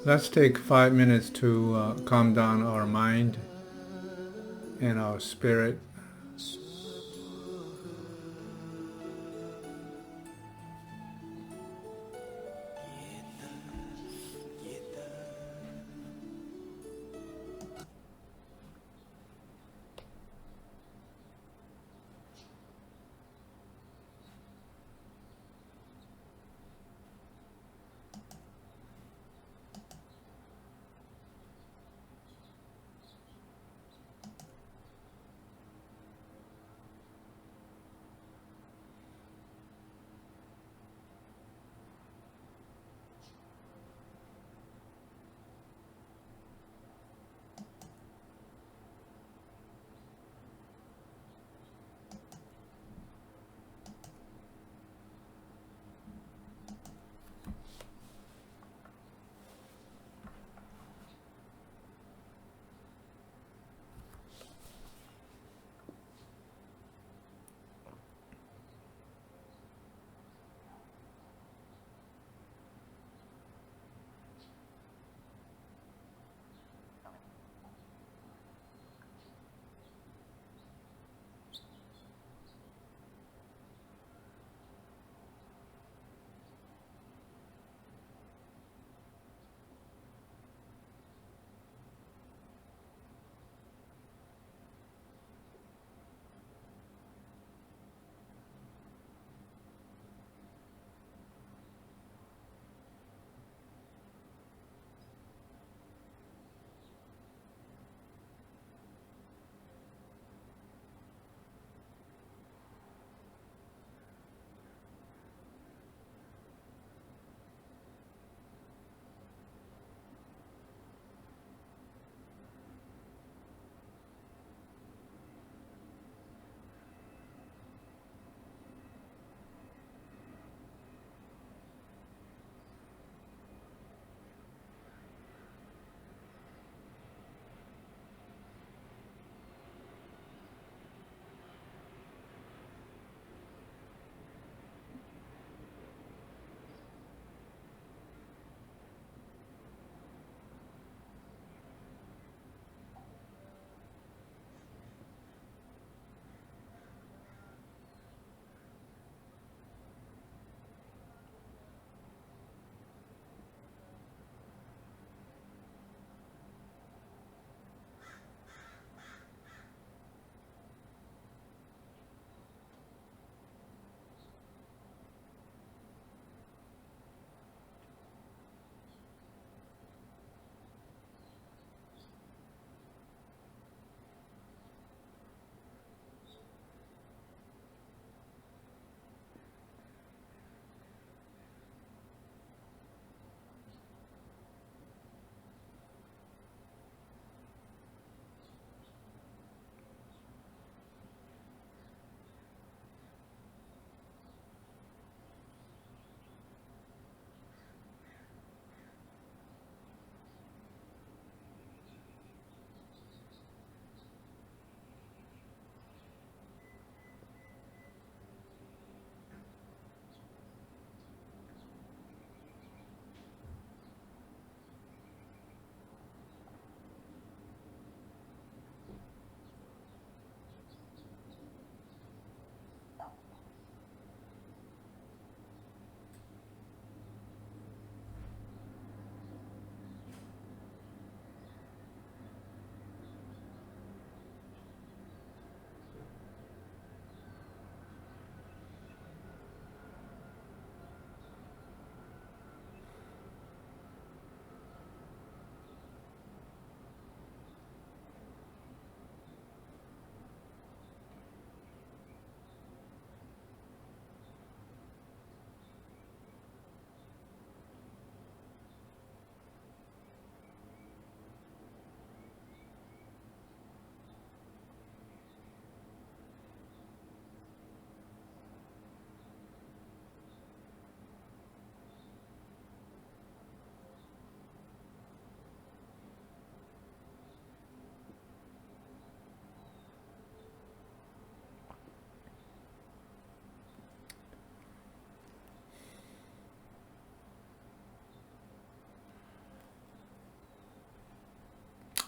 Let's take 5 minutes to calm down our mind and our spirit.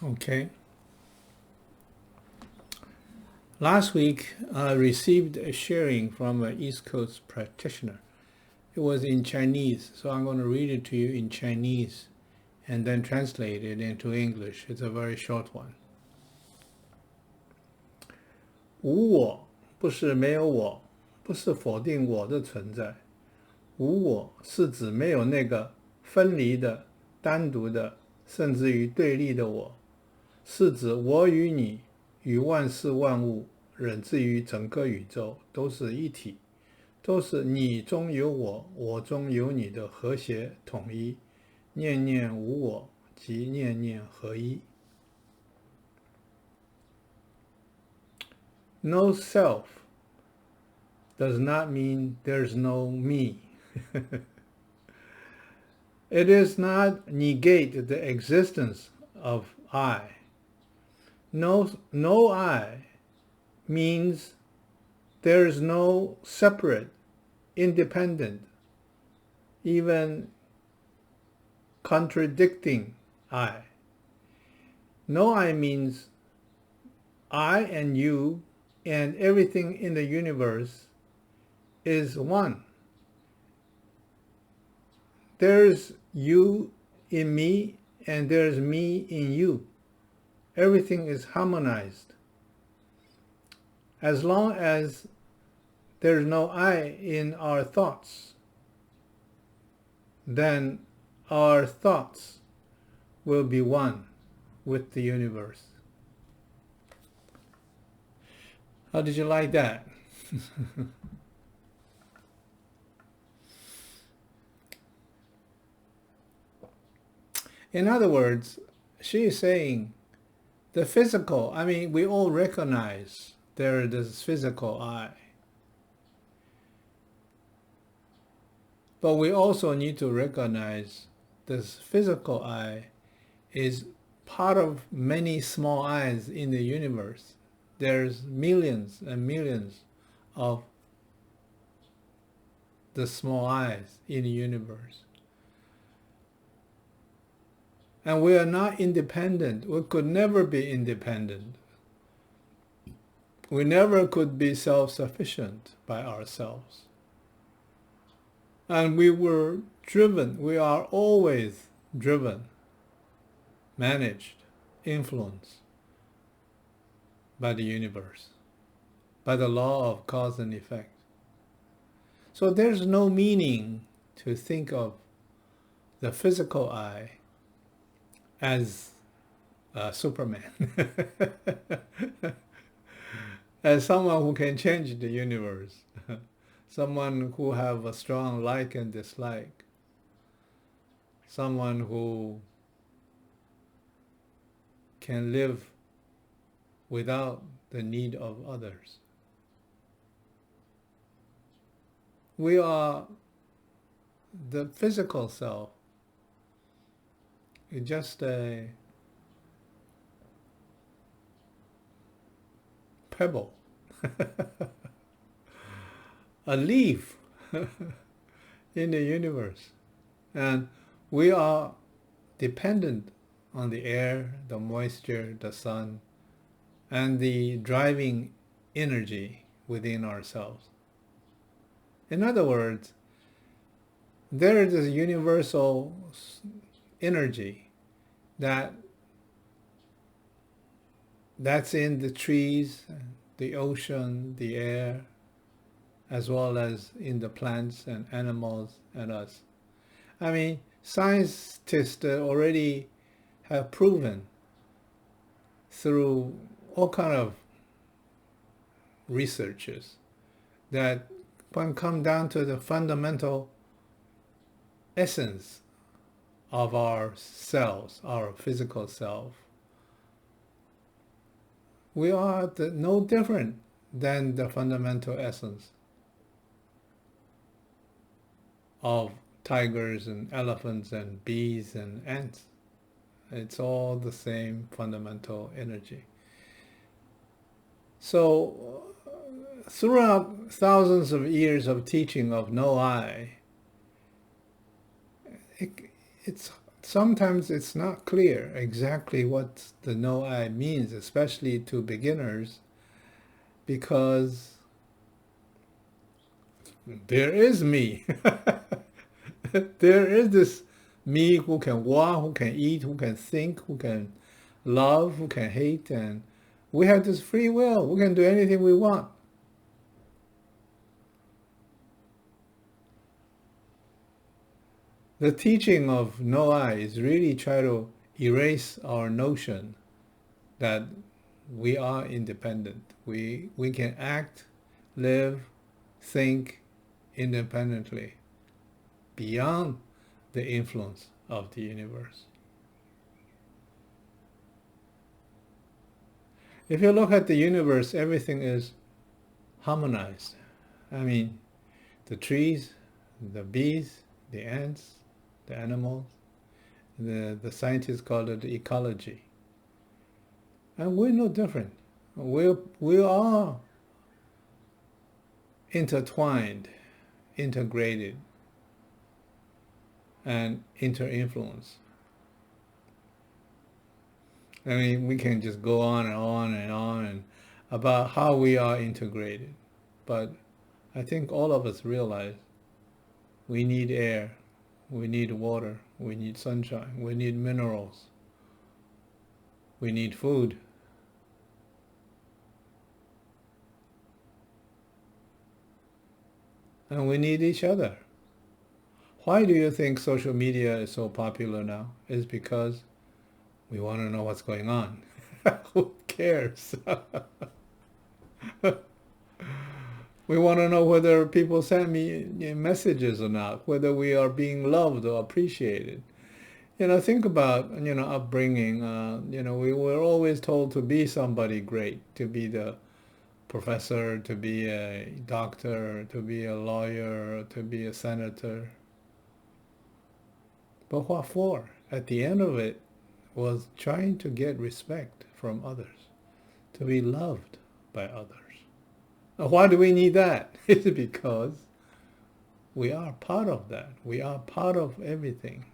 Okay. Last week, I received a sharing from an East Coast practitioner. It was in Chinese, so I'm going to read it to you in Chinese and then translate it into English. It's a very short one. 无我不是没有我，不是否定我的存在。无我是指没有那个分离的、单独的，甚至于对立的我，是指我与你与万事万物，乃至于整个宇宙都是一体，都是你中有我，我中有你的和谐统一，念念无我即念念合一。No self does not mean there's no me. It does not negate the existence of I. No I means there is no separate, independent, even contradicting I. No I means I and you and everything in the universe is one. There's you in me and there's me in you. Everything is harmonized. As long as there's no I in our thoughts, then our thoughts will be one with the universe. How did you like that? In other words, she is saying the physical, I mean, we all recognize there is this physical I. But we also need to recognize this physical I is part of many small I's in the universe. There's millions and millions of the small I's in the universe. And we are not independent. We could never be independent. We never could be self-sufficient by ourselves. And we were driven, we are always driven, managed, influenced by the universe, by the law of cause and effect. So there's no meaning to think of the physical I as Superman, as someone who can change the universe, someone who have a strong like and dislike, someone who can live without the need of others. We are the physical self. It's just a pebble, a leaf in the universe. And we are dependent on the air, the moisture, the sun, and the driving energy within ourselves. In other words, there is this universal energy that's in the trees, the ocean, the air, as well as in the plants and animals and us. I mean, scientists already have proven through all kind of researches that when it comes down to the fundamental essence of our cells, our physical self, we are no different than the fundamental essence of tigers and elephants and bees and ants. It's all the same fundamental energy. So throughout thousands of years of teaching of no I, it's sometimes it's not clear exactly what the no I means, especially to beginners, because there is me. There is this me who can walk, who can eat, who can think, who can love, who can hate, and we have this free will. We can do anything we want. The teaching of no I is really try to erase our notion that we are independent. We can act, live, think independently beyond the influence of the universe. If you look at the universe, everything is harmonized. I mean, the trees, the bees, the ants, the animals, the scientists call it ecology. And we're no different. We are intertwined, integrated, and inter-influence. I mean, we can just go on and on and on and about how we are integrated. But I think all of us realize we need air, we need water, we need sunshine, we need minerals, we need food. And we need each other. Why do you think social media is so popular now? It's because we want to know what's going on. Who cares? We want to know whether people send me messages or not, whether we are being loved or appreciated. Think about, upbringing. We were always told to be somebody great, to be the professor, to be a doctor, to be a lawyer, to be a senator. But what for? At the end of it was trying to get respect from others, to be loved by others. Now, why do we need that? It's because we are part of that. We are part of everything.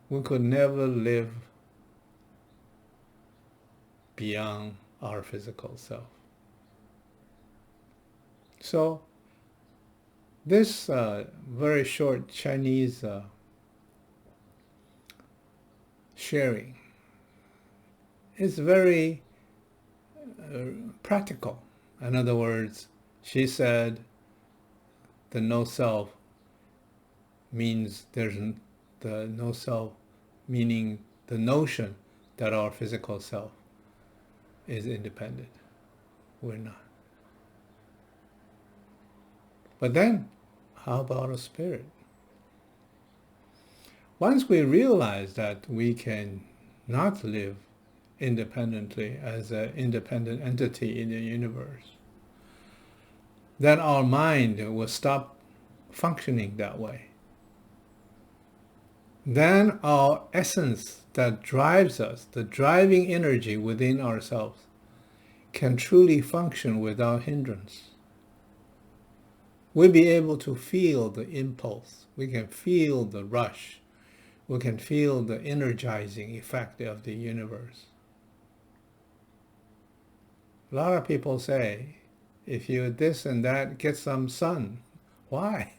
We could never live beyond our physical self. So this very short Chinese sharing is very practical. In other words, she said the no self means there's the no self, meaning the notion that our physical self is independent. We're not. But then, how about a spirit? Once we realize that we can not live independently as an independent entity in the universe, then our mind will stop functioning that way. Then our essence that drives us, the driving energy within ourselves, can truly function without hindrance. We'll be able to feel the impulse. We can feel the rush. We can feel the energizing effect of the universe. A lot of people say, if you this and that, get some sun. Why?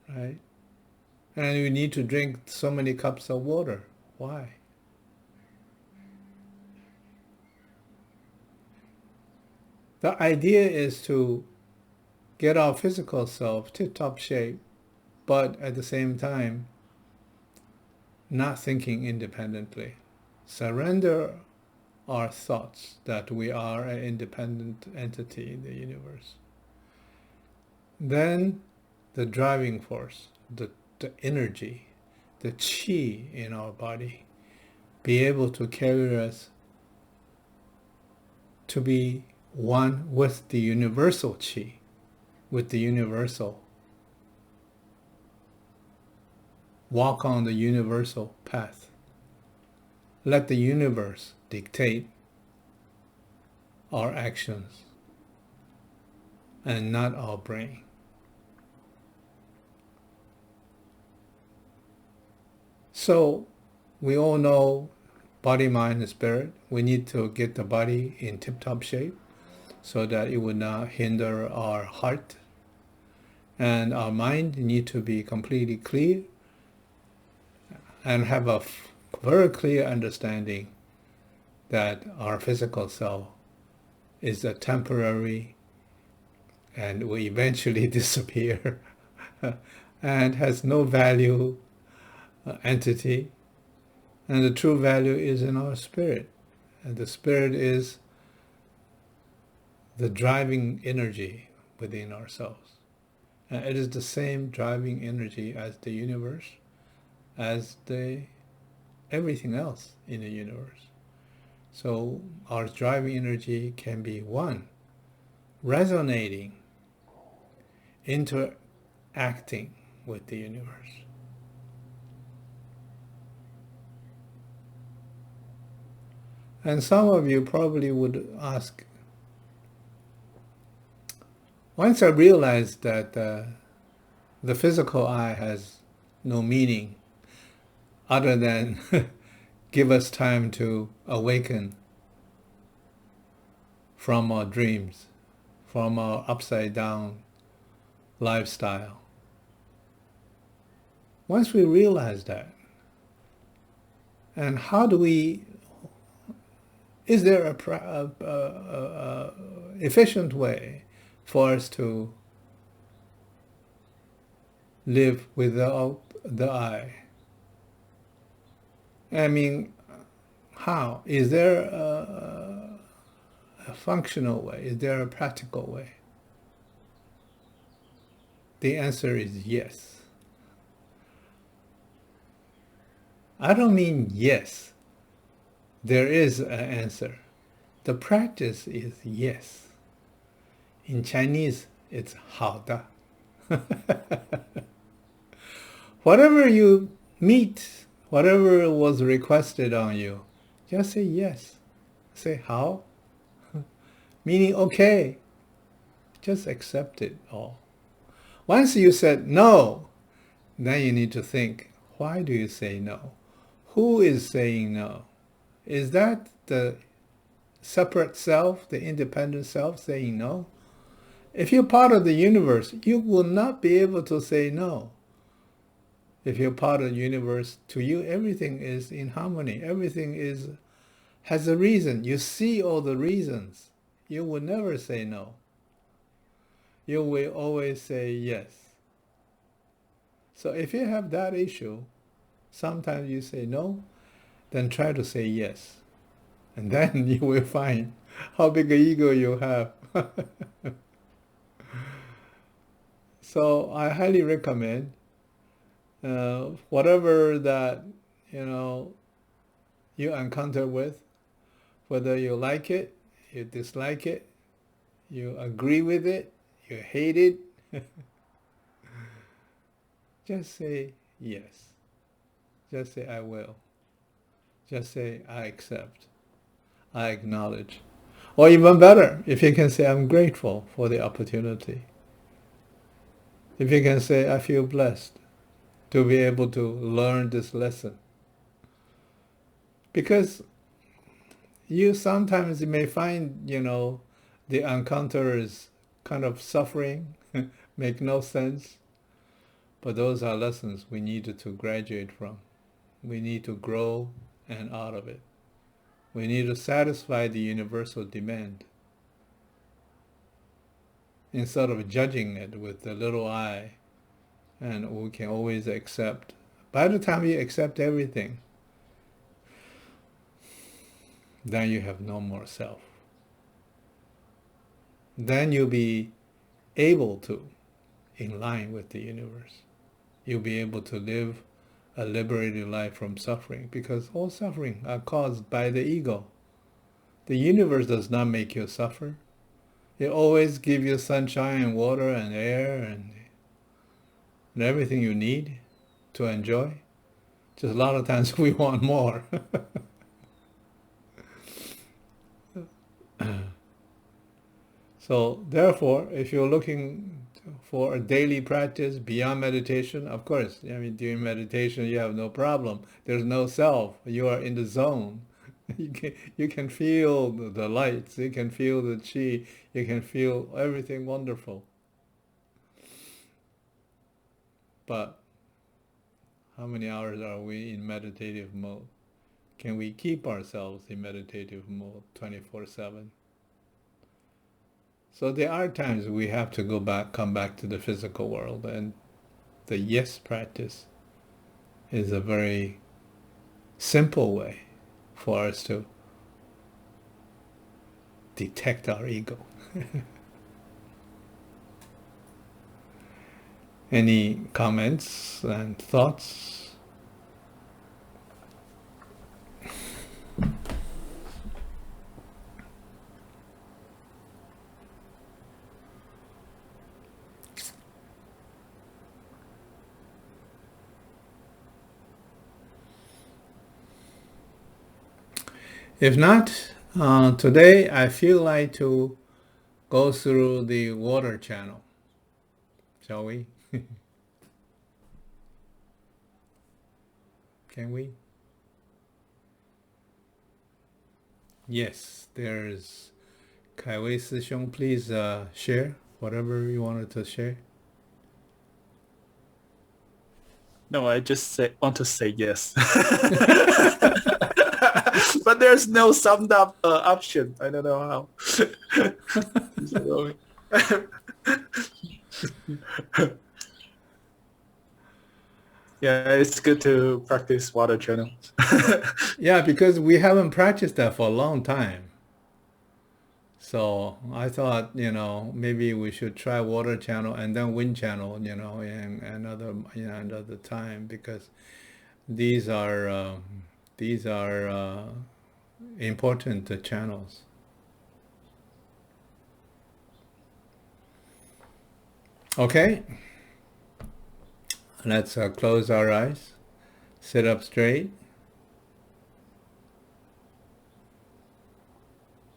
Right? And you need to drink so many cups of water. Why? The idea is to get our physical self tip-top shape, but at the same time, not thinking independently. Surrender our thoughts that we are an independent entity in the universe. Then the driving force, the energy, the chi in our body, be able to carry us to be one with the universal chi, with the universal. Walk on the universal path. Let the universe dictate our actions and not our brain. So we all know body, mind, and spirit. We need to get the body in tip-top shape so that it would not hinder our heart. And our mind need to be completely clear and have a very clear understanding that our physical self is a temporary and will eventually disappear and has no value entity. And the true value is in our spirit. And the spirit is the driving energy within ourselves. And it is the same driving energy as the universe, as everything else in the universe. So our driving energy can be one, resonating, interacting with the universe. And some of you probably would ask, once I realized that the physical eye has no meaning other than give us time to awaken from our dreams, from our upside down lifestyle. Once we realize that, and how do we, is there a efficient way for us to live without the eye? I mean, how? Is there a functional way? Is there a practical way? The answer is yes. I don't mean yes. There is an answer. The practice is yes. In Chinese, it's 好的. Whatever you meet, whatever was requested on you, just say yes. Say 好, meaning okay. Just accept it all. Once you said no, then you need to think, why do you say no? Who is saying no? Is that the separate self, the independent self saying no? If you're part of the universe, you will not be able to say no. If you're part of the universe, to you everything is in harmony. Everything has a reason. You see all the reasons. You will never say no. You will always say yes. So if you have that issue, sometimes you say no, then try to say yes. And then you will find how big an ego you have. So I highly recommend whatever that you encounter with, whether you like it, you dislike it, you agree with it, you hate it, just say yes. Just say I will. Just say I accept. I acknowledge. Or even better, if you can say I'm grateful for the opportunity. If you can say I feel blessed to be able to learn this lesson. Because you sometimes may find, the encounter is kind of suffering, make no sense. But those are lessons we need to graduate from. We need to grow and out of it. We need to satisfy the universal demand instead of judging it with the little eye, and we can always accept. By the time you accept everything, then you have no more self. Then you'll be able to, in line with the universe, you'll be able to live a liberated life from suffering, because all suffering are caused by the ego. The universe does not make you suffer. It always gives you sunshine and water and air and everything you need to enjoy. Just a lot of times we want more. So therefore, if you're looking for a daily practice beyond meditation? Of course, I mean, during meditation, you have no problem. There's no self. You are in the zone. You can feel the lights. You can feel the chi. You can feel everything wonderful. But how many hours are we in meditative mode? Can we keep ourselves in meditative mode 24/7? So there are times we have to come back to the physical world, and the yes practice is a very simple way for us to detect our ego. Any comments and thoughts? If not, today I feel like to go through the water channel. Shall we? Can we? Yes, there's Kai Wei师兄. Please share whatever you wanted to share. No, I just want to say yes. But there's no summed up option. I don't know how. Yeah, it's good to practice water channel. Yeah, because we haven't practiced that for a long time. So I thought, maybe we should try water channel and then wind channel, in another time, because these are important channels. Okay, let's close our eyes, sit up straight,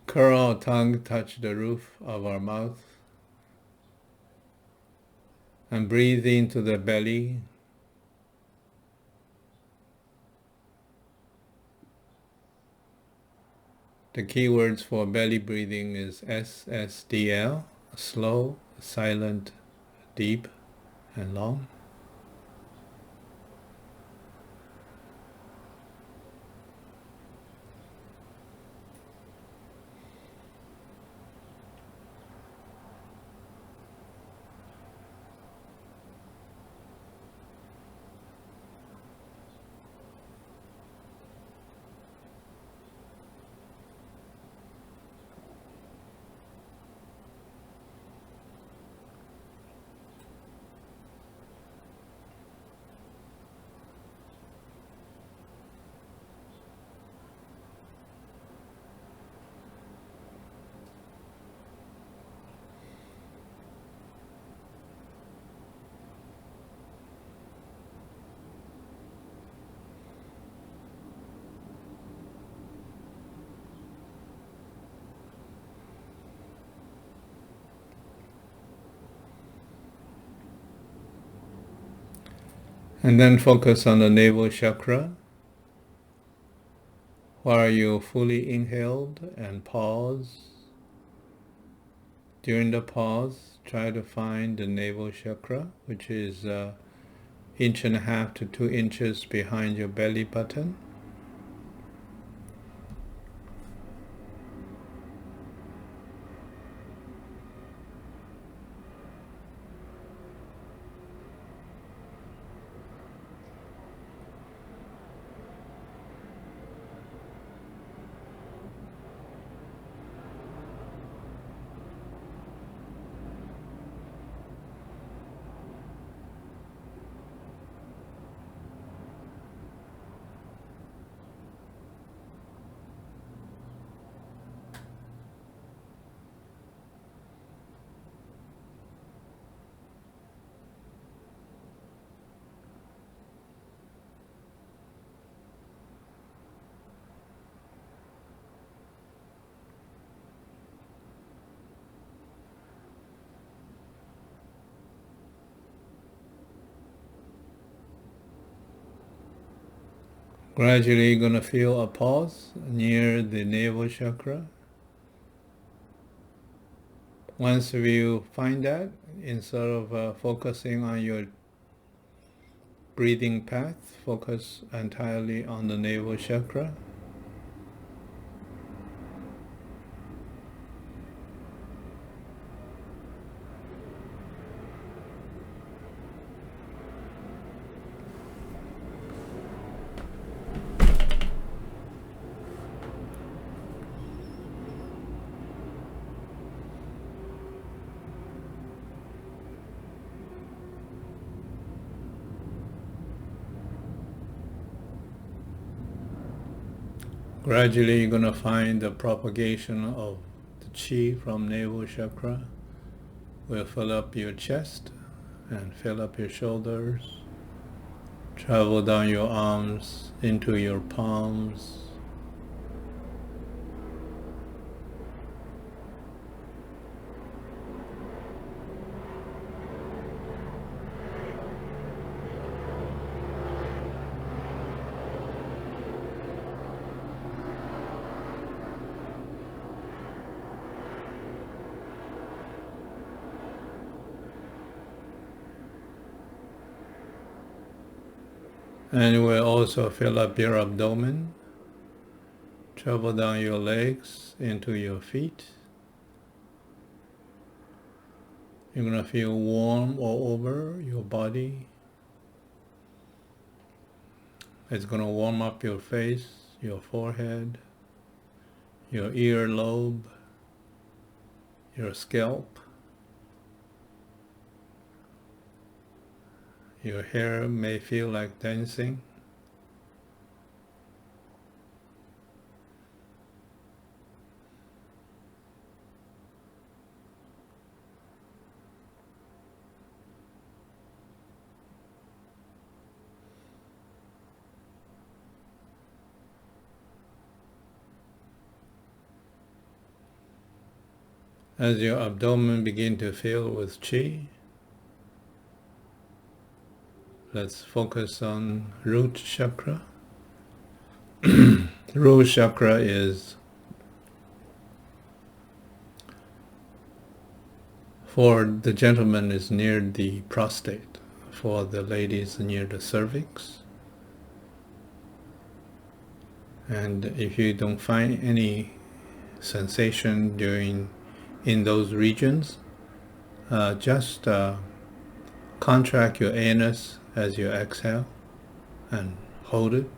curl our tongue, touch the roof of our mouth, and breathe into the belly. The key words for belly breathing is SSDL, slow, silent, deep, and long. And then focus on the navel chakra. While you fully inhaled and pause. During the pause, try to find the navel chakra, which is 1.5 to 2 inches behind your belly button. Gradually you're going to feel a pause near the navel chakra. Once you find that, instead of focusing on your breathing path, focus entirely on the navel chakra. Gradually you're going to find the propagation of the chi from navel chakra will fill up your chest and fill up your shoulders, travel down your arms into your palms, and it will also fill up your abdomen, travel down your legs into your feet. You're going to feel warm all over your body. It's going to warm up your face, your forehead, your earlobe, your scalp. Your hair may feel like dancing. As your abdomen begins to fill with chi, let's focus on root chakra. Root chakra is for the gentleman is near the prostate, for the ladies near the cervix. And if you don't find any sensation in those regions, just contract your anus as you exhale and hold it.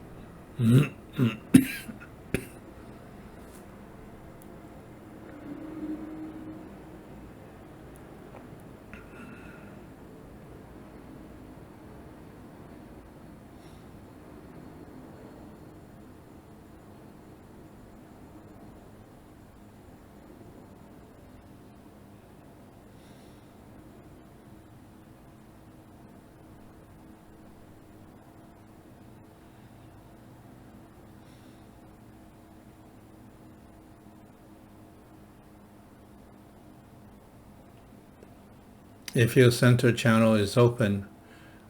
If your center channel is open,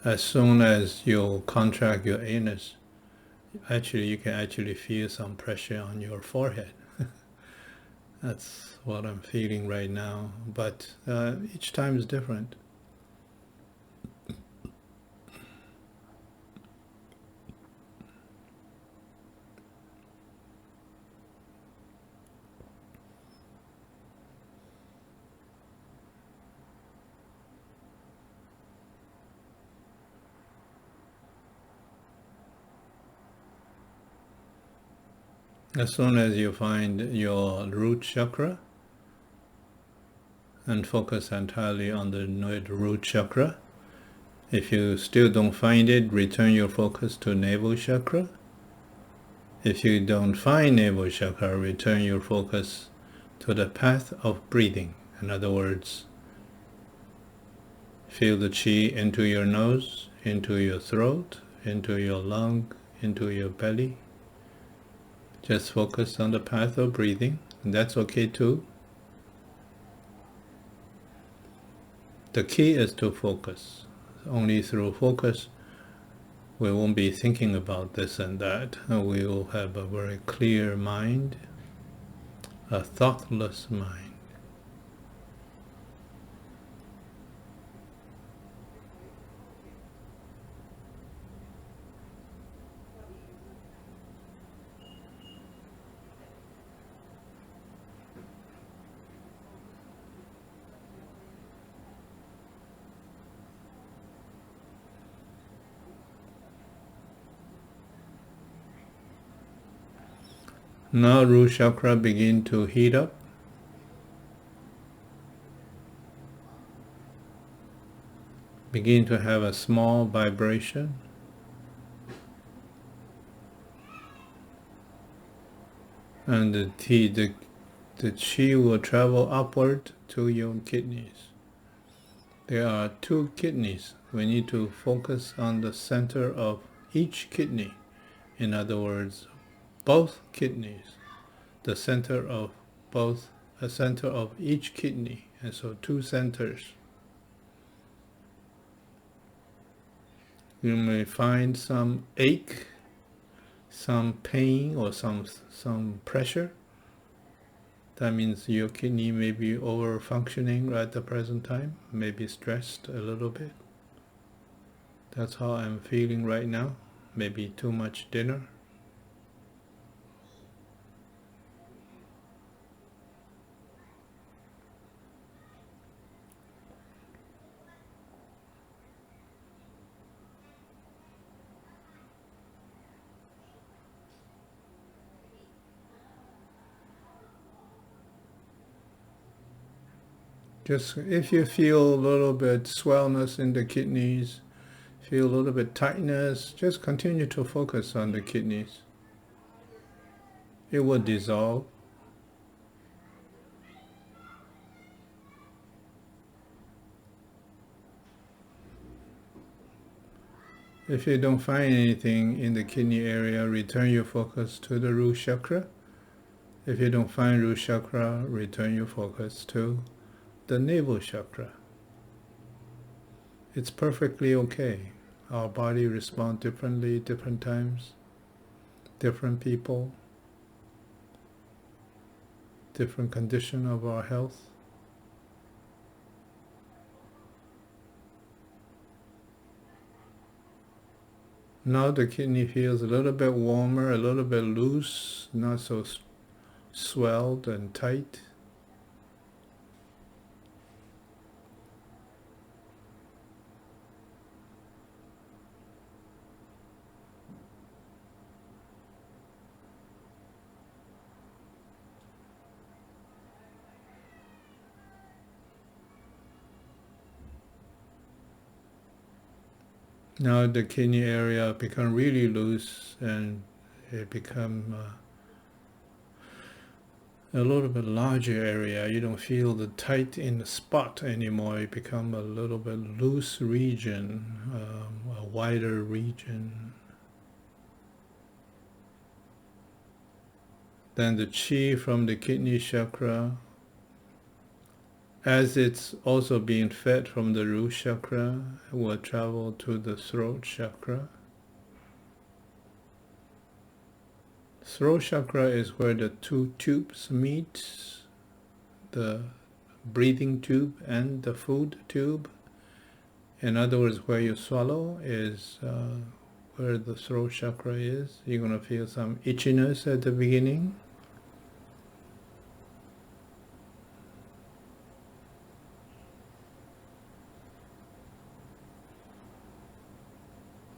as soon as you contract your anus, you can actually feel some pressure on your forehead. That's what I'm feeling right now, but each time is different. As soon as you find your root chakra and focus entirely on the root chakra, if you still don't find it, return your focus to navel chakra. If you don't find navel chakra, return your focus to the path of breathing. In other words, feel the chi into your nose, into your throat, into your lung, into your belly. Just focus on the path of breathing, and that's okay too. The key is to focus. Only through focus We won't be thinking about this and that. We will have a very clear mind, a thoughtless mind. Now root chakra begin to heat up. Begin to have a small vibration. And the chi will travel upward to your kidneys. There are 2 kidneys. We need to focus on the center of each kidney. In other words, both kidneys, the center of each kidney, and so 2 centers. You may find some ache, some pain, or some pressure. That means your kidney may be over functioning at the present time, maybe stressed a little bit. That's how I'm feeling right now. Maybe too much dinner. Just if you feel a little bit swellness in the kidneys, feel a little bit tightness, just continue to focus on the kidneys. It will dissolve. If you don't find anything in the kidney area, return your focus to the root chakra. If you don't find root chakra, return your focus to the navel chakra. It's perfectly okay. Our body responds differently different times, different people, different condition of our health. Now the kidney feels a little bit warmer, a little bit loose, not so swelled and tight. Now the kidney area become really loose and it become a little bit larger area. You don't feel the tight in the spot anymore. It become a little bit loose region, a wider region. Then the chi from the kidney chakra, as it's also being fed from the root chakra, will travel to the throat chakra. Throat chakra is where the 2 tubes meet, the breathing tube and the food tube. In other words, where you swallow is where the throat chakra is. You're going to feel some itchiness at the beginning.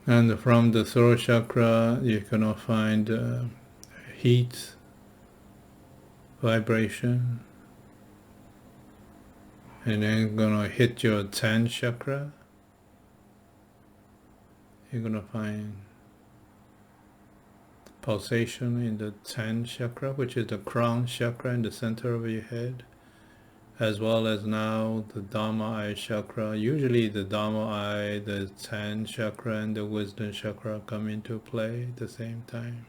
And from the throat chakra, you're going to find heat, vibration, and then going to hit your 10th chakra. You're going to find pulsation in the 10th chakra, which is the crown chakra in the center of your head, as well as now the Dharma Eye Chakra. Usually the Dharma Eye, the 10th chakra, and the wisdom chakra come into play at the same time.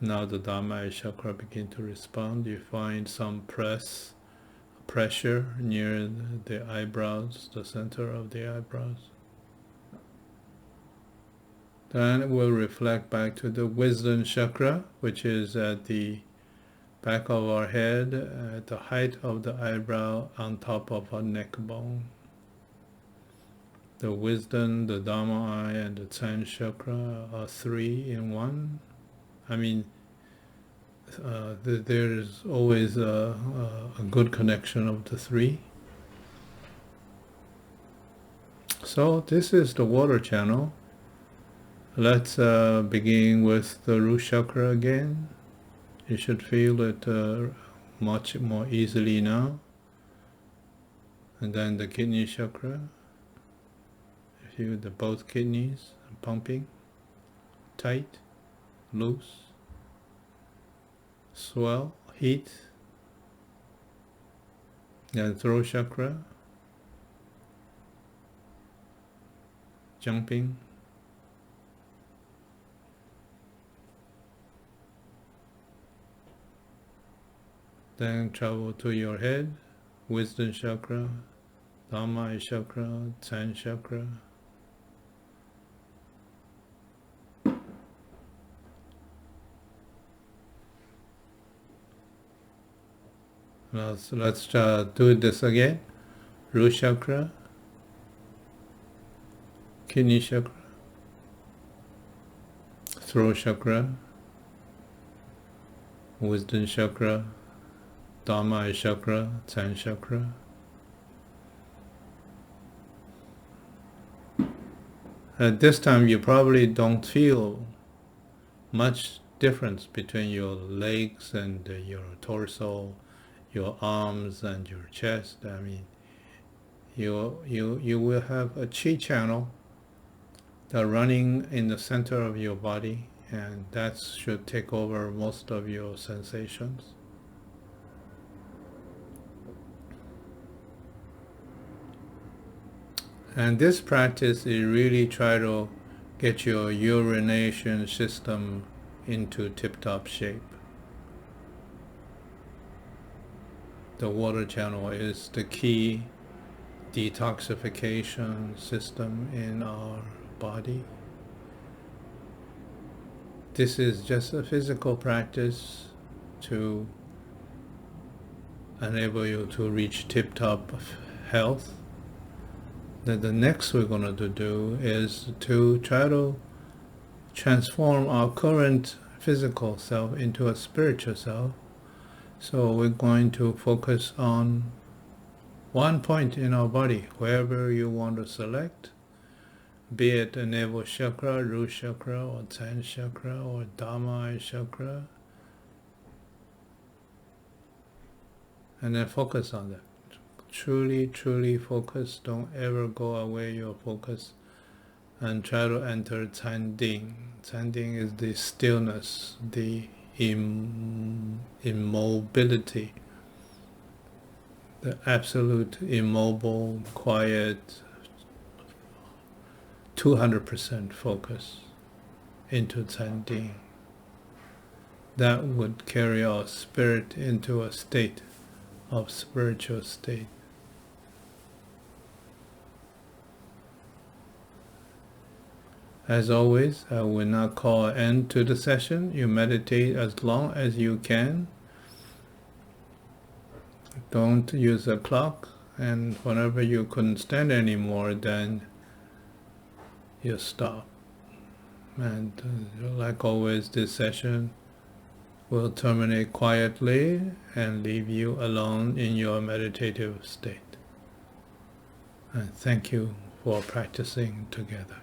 Now the Dharma Eye Chakra begin to respond. You find some pressure near the eyebrows, the center of the eyebrows. Then we'll reflect back to the wisdom chakra, which is at the back of our head, at the height of the eyebrow, on top of our neck bone. The wisdom, the Dharma Eye, and the Chan chakra are three in one. I mean, there is always a good connection of the three. So this is the water channel. Let's begin with the root chakra again. You should feel it much more easily now. And then the kidney chakra. Feel the both kidneys pumping, tight, loose, swell, heat. Then throat chakra, jumping. Then travel to your head, wisdom chakra, Dharma Eye Chakra, Chan chakra. Let's do this again. Root chakra, kidney chakra, throat chakra, wisdom chakra, Dharma Eye Chakra, Chan chakra. At this time, you probably don't feel much difference between your legs and your torso, your arms and your chest. I mean, you will have a chi channel that running in the center of your body, and that should take over most of your sensations. And this practice is really try to get your urination system into tip-top shape. The water channel is the key detoxification system in our body. This is just a physical practice to enable you to reach tip-top health. Then the next we're going to do is to try to transform our current physical self into a spiritual self. So we're going to focus on one point in our body, wherever you want to select, be it the navel chakra, root chakra, or Chan chakra, or Dharma Eye Chakra, and then focus on that. Truly focus. Don't ever go away your focus, and try to enter Chanding. Chanding is the stillness, the immobility, the absolute immobile, quiet, 200% focus into Chanding. That would carry our spirit into a state of spiritual state. As always, I will not call an end to the session. You meditate as long as you can. Don't use a clock, and whenever you couldn't stand anymore, then you stop. And like always, this session will terminate quietly and leave you alone in your meditative state. And thank you for practicing together.